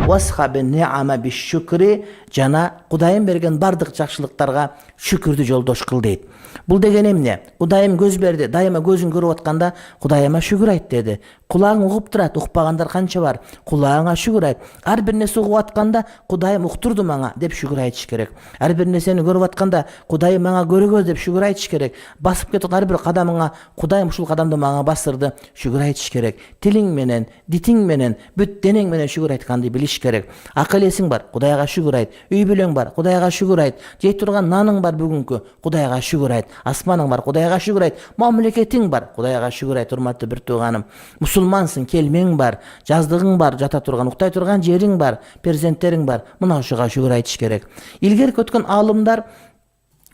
Washabin ni'ama bis şükri, jana Kudayım bergen bardıq жақшылықтарға şükürді жолдош кыл дейт. Бұл деген эмне? Кудайым көз берди, дайыма көзүн көрүп атканда Кудайыма шүгүр айт деди. Кулаң угуп турат, укпагандар канча бар? Кулаңа шүгүр айт. Ар бир нерсе угуп атканда Кудайым уктурду мага деп шүгүр айтыш керек. Ар бир нерсени көрүп атканда Кудайым мага көрөгөз деп шүгүр айтыш керек. Басып кетип ар бир кадамыңа Кудайым ушул кадамды мага басырды, шүгүр айтыш керек. Тилиң менен, дитиң менен, бүт денең менен шүгүр айтканды билиш керек. Акыл эсиң бар, Кудайга шүгүр айт. Үй бүлөң бар, Кудайга шүгүр айт. Жей турган наның бар бүгүнкү, Кудайга шүгүр айт. Асманың бар, Кудайга шүгүр айт. Мамлекетиң бар, Кудайга шүгүр айт. Урматтуу бир тууганым, мусулмансың, келмең бар, жаздыгың бар, жата турган, уктай турган жериң бар, перзенттериң бар. Мына ушуга шүгүр айтыш керек. Илгерки өткөн аалымдар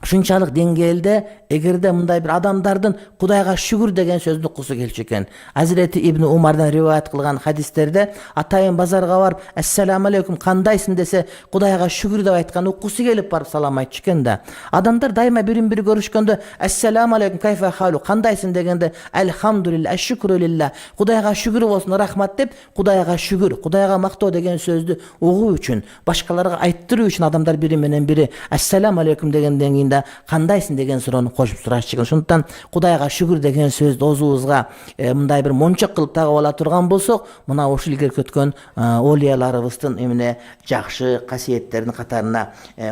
ушунчалык деңгээлде эгерде мындай бир адамдардын Кудайга шүгүр деген сөздү уккусу келчү экен. Азирети Ибн Умардан риваят кылган хадистерде атайын базарга барып ассаламу алейкум кандайсың десе Кудайга шүгүр деп айткан уккусу келип барып салам айтчу экен да. Адамдар дайыма бирин бири көрүшкөндө ассаламу алейкум кайфа халу кандайсың дегенде альхамдулилла ашшукру лилла Кудайга шүгүр болсун рахмат деп Кудайга шүгүр, Кудайга мактоо деген сөздү угуу үчүн, башкаларга айттыруу үчүн адамдар бири менен бири ассаламу алейкум дегенден кийин кандайсың деген суроону кошуп сурашчу экен. Ошондуктан Кудайга шүгүр деген сөздү оозубузга мындай бир мончок кылып тагып ала турган болсок, мына ушул илгерки өткөн олияларыбыздын эмне жакшы касиеттеринин катарына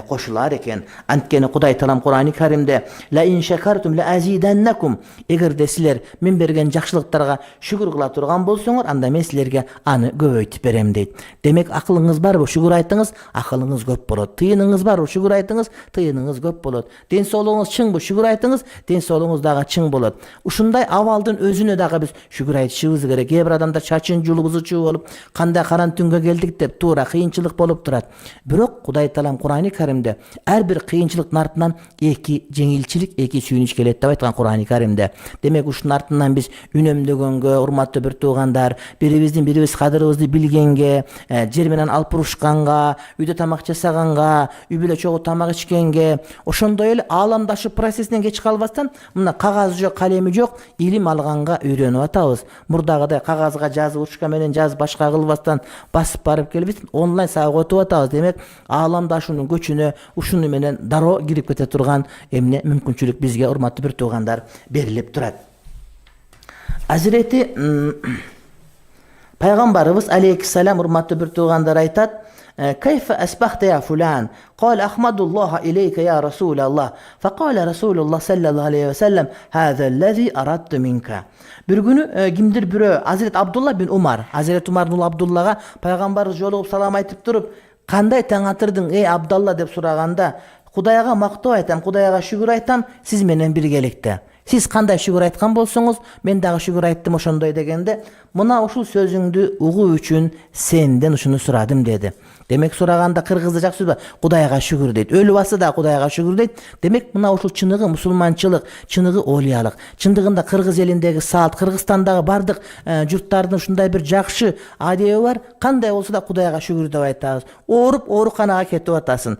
кошулар экен. Анткени Кудай Таалам Кур'ан-ы Каримде ла ин шакартум ла азиданнакум, эгерде силер мен берген жакшылыктарга шүгүр кыла турган болсоңор, анда мен силерге аны көбөйтүп берем дейт. Демек акылыңыз барбы, шүгүр айтыңыз, акылыңыз көп болот. Тыйыныңыз барбы, шүгүр айтыңыз, тыйыныңыз көп болот. Ден соолугуңуз чыңбы, шүгүр айтыңыз, ден соолугуңуз дагы чың болот. Ушундай абалдын өзүнө дагы биз шүгүр айтышыбыз керек. Кээ бир адамдар чачын жулубузучу болуп, кандай каран түнгө келдик деп туура кыйынчылык болуп турат. Бирок Кудай Таалам Кур'ан-ы Каримде ар бир кыйынчылыктын артынан эки жеңилчилик, эки сүйүнүч келет деп айткан Кур'ан-ы Каримде. Демек ушунун артынан биз үнөмдөгөнгө, урматтуу бир туугандар, бирибиздин бирибиз кадырыбызды билгенге, жер менен алып урушканга, үйдө тамак жасаганга, үй бүлө чогуу тамак ичкенге, ошондой эле ааламдашуу процессинен кеч калбастан мына кагазы жок, калеми жок, илим алганга үйрөнүп атабыз. Мурдагыдай кагазга жазып, ручка менен жазып, башка кылбастан басып барып келбиз, онлайн сабак өтүп атабыз. Демек ааламдашуунун көчүнө ушуну менен дароо кирип кете турган эмне мүмкүнчүлүк бизге, урматтуу бир туугандар, берилип турат. Азирети пайгамбарыбыз алейхиссалам, урматтуу бир туугандар, айтат: كيف أصبحت يا فلان؟ قال أحمد الله إليك يا رسول الله. فقال رسول الله صلى الله عليه وسلم هذا الذي أردت منك. Bir günü kimdir biri Hazreti Abdullah bin Umar, Hazreti Umar'ın oğlu Abdullah'a Peygamberimiz jolugуп salam aytıp durup, "Kanday taң atırdın ey Abdullah?" dep suraganda, "Kudayga maktoo aytam, Kudayga şükür aytam, siz menen birgelikte. Siz kanday şükür aytkan bolsoңуз, men dagы şükür ayttım ошондой" degende, "Muna ушул сөзүңдү угуу үчүн сенден ушуну сурадым" dedi. Demek suraganda kırgızda jakсы сөз, Kudayga şükür deyт. Ölü bасы да Kudayga şükür deyт. Demek muna ушул чыныгы мусулманчылык, чыныгы олиялык. Чындыгында Кыргыз элиндеги салт, Кыргызстандагы бардык журттардын ушундай бир жакшы адеби бар. Кандай болсо да Кудайга шүгүр деп айтабыз. Ооруп, ооруканага кетип атасың.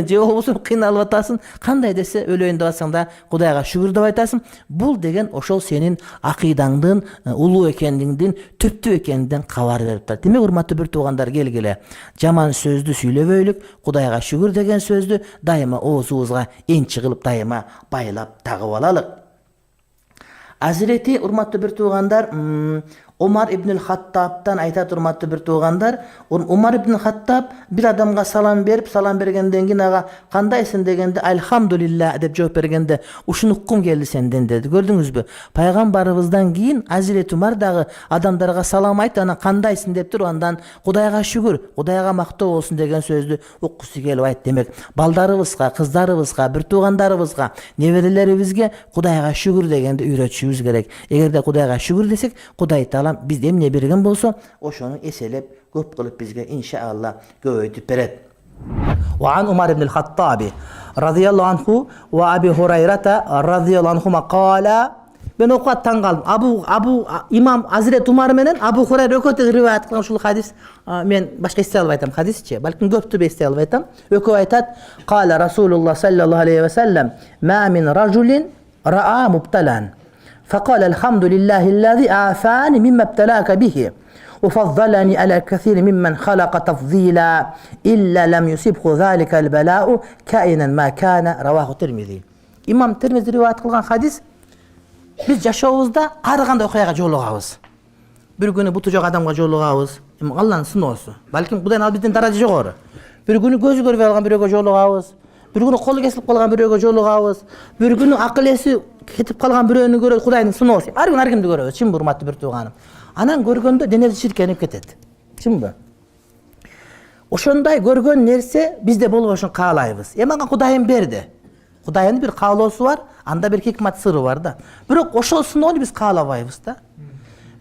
Же болбосо кыйналып атасың. Кандай десе өлөйүн деп атсаң да Кудайга шүгүр деп айтасың. Бул деген ошол сенин акыйдаңдын улуу экендигиңдин, түптүү экендигинден кабар берип турат. Демек урматтуу бир туугандар, келгиле. Жаман сөздү сүйлөбөйлүк, Кудайга шүгүр деген сөздү дайыма оозубузга энчи кылып дайыма байлап тагып алалык. Азирети урматтуу бир туугандар, Умар ибн Хаттабтан айтат, урматтуу бир туугандар, Умар ибн Хаттаб бир адамга салам берип, салам бергенден кийин ага кандайсың дегенде альхамдулилла деп жооп бергенде, ушуну уккум келди сенден деди. Көрдүңүзбү? Пайгамбарыбыздан кийин Азирет Умар дагы адамдарга салам айтты, анан кандайсың деп туруп, андан Кудайга шүгүр, Кудайга мактоо болсун деген сөздү уккусу келип айтты. Демек балдарыбызга, кыздарыбызга, бир туугандарыбызга, неберелерибизге Кудайга шүгүр дегенди үйрөтүшүбүз керек. Эгерде Кудайга шүгүр десек, Кудай Таалам biz emne bergen bolsa, oşonu eselep köp kılıp bizge inşallah göğütüp beret. Ve an Umar ibn al-Hattabi radıyallahu anhu ve Abi Hurayrata radıyallahu anhuma kâla, ben okuattan kaldım. Abu İmam Hazret Umar menen Abu Hurayra ököte rivayet kılan şul hadis, men başka istey alıp aytam hadisçe, balkim köptü istey alıp aytam. Ökö aytat, kâle Rasulullah sallallahu aleyhi ve sellem, ma min rajulin ra'a mubtalan. فقال الحمد لله الذي عافاني مما ابتلاك به وفضلني على الكثير ممن خلق تفضيلا إلا لم يصبه ذلك البلاء كائنا ما كان رواه الترمذي. İmam Tirmizi rivayet kılgan hadis, biz yaşaşıbızda har kандай okuyaka jolugabız. Bir günü butujak adamga jolugabız. Allah'ın sınavısı. Balkim Kudayın al bizden daraja jogorı. Bir günü gözü görüp algan biröөгө jolugabız. Bir günü kolu kesilip kalgan biröөгө jolugabız. Bir günü akıl esi ketip kalgan biröөнү görüp Kudayın sınavısı. Har gün har kimdi görüyoruz. Çim hurmatlı bir tuğanım. Anan görgöndө denesi şirkenip ketет. Çim bu? Oşonday görgön nerse bizde bolboşun kaalayбыз. Manga Kudayım berdi. Kudayın bir kaalosu var, anda bir hikmet sırrı var da. Bирок ошол сыноonu biz kaalabайбыз da.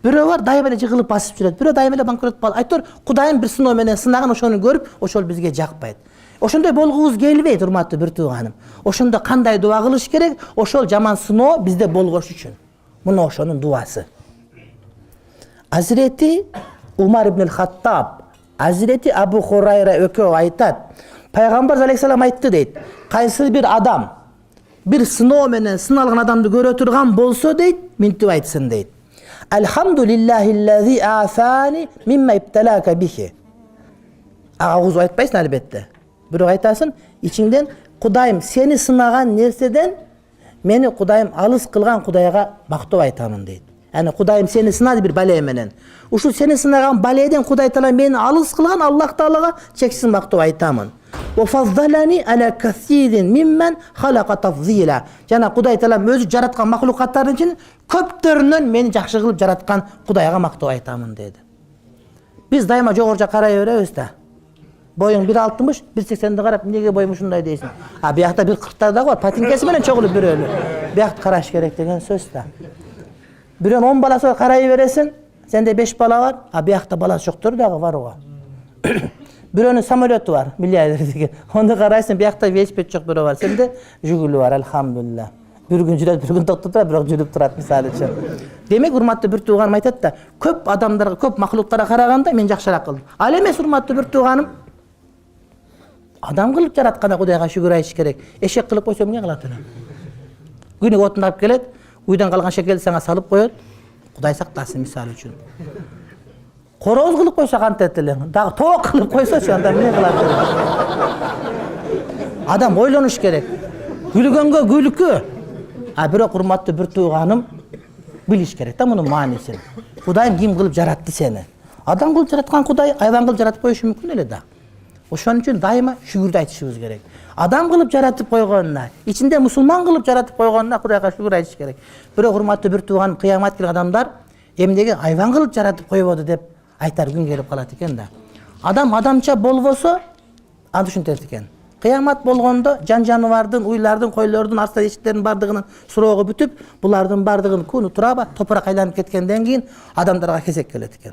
Biri var dayım ele jıgılıp basıp жүрөт. Biri dayım ele bankrot bal. Aytор Kudayım bir sınоо менен сынаган ошону көрүп, ошол бизге жакпайт. Ошондой болгубуз келбейт, урматтуу бир тууганым. Ошондо кандай дуа кылыш керек? Ошол жаман сыноо bizde болгош үчүн. Мына ошонун дуасы. Hazreti Umar ibn al-Hattab, Hazreti Abu Hurayra ökөө aytat. Peygamber aleyhisselam aytты дейт. Кайсы bir adam bir sınoo менен sınalgан adamды көрө турган болсо дейт, минтип айтсын дейт. Elhamdülillahillezî afani mimme ibtelâke bihi. Ağız aytpaysın elbette. Biri aytasın, içinden Kudayım seni sınagan nerseden meni Kudayım alыс kılgan Kudayga maktub aytamın deydi. Yani Kudayım seni sınadı bir bale menen. Uşu seni sınagan baleden Kuday Taala meni alыс kılgan Allah Taalaga çeksiz maktub aytamın. Ve fazzalani ala kasirin mimmen halaka tafzila. Jana Kuday Taala özü jaratkan mahlukatların için köptörünün meni jakşı kılıp jaratkan Kudayga maktub aytamın dedi. Biz daima jogorja karayberебиз da. Boyun 1.60, 1.80'de karap nege boyum şunday deysin. Ha bu yakta 1.40'lar da var. Patinkesi menen çogulup bir ölü. Bu yakta karaş gerek degen söz da. Biron 10 balası var karayberesin. Sende 5 bala var. Ha bu yakta balası çoktur da var o. Bironun samolyotu var. Milyarder degen. Onu karaysın bu yakta velosiped çok biri var. Sende juguli var elhamdülillah. Bir gün жүрөт, bir gün токтотуп, бирок жүрүп турат мисалы үчүн. Демек урматтуу бир тууганым айтат да, көп адамдарга, көп махлуктарга караганда мен жакшыраак кылдым. Ал эмес урматтуу бир тууганым. Адам кылып жаратканда Кудайга шүгүр айтыш керек. Эшек кылып койсом эмне кылат аны? Күнүгө отун алып келет, уйдан калган шекелди сага салып коет. Кудай сактасын мисалы үчүн. Короз кылып койсо кантет эле. Дагы тоок кылып койсочу анда эмне кылат? Адам ойлонуш керек. Гүлгөнгө гүлкү. Бирок урматтуу бир тууганым билиш керек да мунун маанисин. Кудайым ким кылып жаратты сени? Адам кылып жараткан Кудай айван кылып жаратып коюшу мүмкүн эле да. Ошон үчүн дайыма шүгүрдү айтышыбыз керек. Адам кылып жаратып койгонуна, ичинде мусулман кылып жаратып койгонуна Кудайга шүгүр айтыш керек. Бирок урматтуу бир тууганым кыямат келген адамдар эмнеге айван кылып жаратып койбоду деп айтар күн келип калат экен да. Адам адамча болбосо аны түшүнтет экен. Kıyamet bolgondo can janıvardın, uylardın, koylardın, arsa eşitlerin bardığının suroğu bütüp, bulardın bardığın kunu turaba, toprak aylanıp ketkenden keyin adamlarga kesek kelet eken.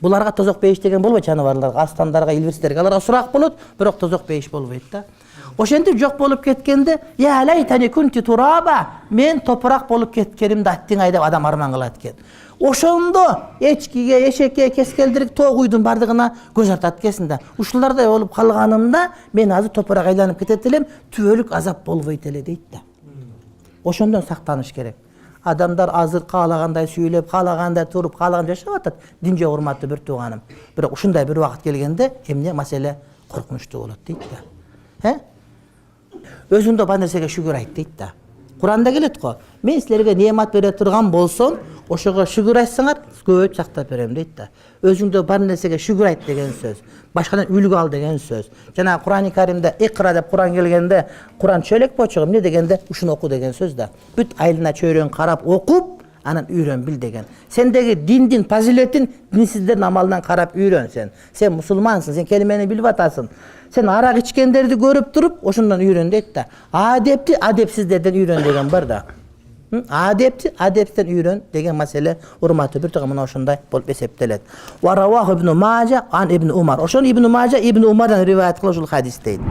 Bularga tozok beyiş degen bolbo janıvarlarga, aslanlarga, ilbirsilerge, alara surak bolot, birok tozok beyiş bolboyt da. Oşentip jok bolup ketkende, ya laytani kunti turaba, men toprak bolup ketkenimde attin aydap adam arman kılat eken. Oşondo eçkiге, eşekке keskeldirik toğ uydun bardığına göz artat kesinde. Uşularda olup kalganımda men azı toprak aylanıp ketet elem, tübölük azap bolboyt ele deyt da. Oşondon saktanış gerek. Adamlar azır kalaganday süйлөп, kalaganday turup, kalaganday yaşap atat. Dince hurmatlı bir tuğanım. Biroq uşunday bir vakit gelgende emne mesele korkunçtu bolat deyt da. He? Özündə бар нерсеге şükür ayt deyt da. Kur'anda gelet ko. Men sizlerge nemat bere turgan bolsam, oşoga şükür aytsaňar, көп sактап berem deyt da. Özündə bar nersege şükür ayt degen söz. Başkadan үлgü al degen söz. Jana Kur'an-ı Kerimde ikra dep Kur'an gelgende, Kur'an çölek boçugum ne degende uşunu oku degen söz da. Büt aylına çöyrön karap okup, anan üýren bil degen. Sendegi dindin, faziletin dinsizlerin amalından karap üýren sen. Sen musulmansın, sen kelimeni bilip atasın. Sen arak içkenderdi görüp durup, oşundan üýren deyt da. Adepti, adepsizlerden üýren degen bar da. Adepti, adepsizden üýren degen mesele urmatı bir tığımına oşunday bolup eseptelet. Wa rawahu ibn Majah an ibn Umar. Oşon ibn Majah ibn Umar'dan rivayet kılışı hadis deydi.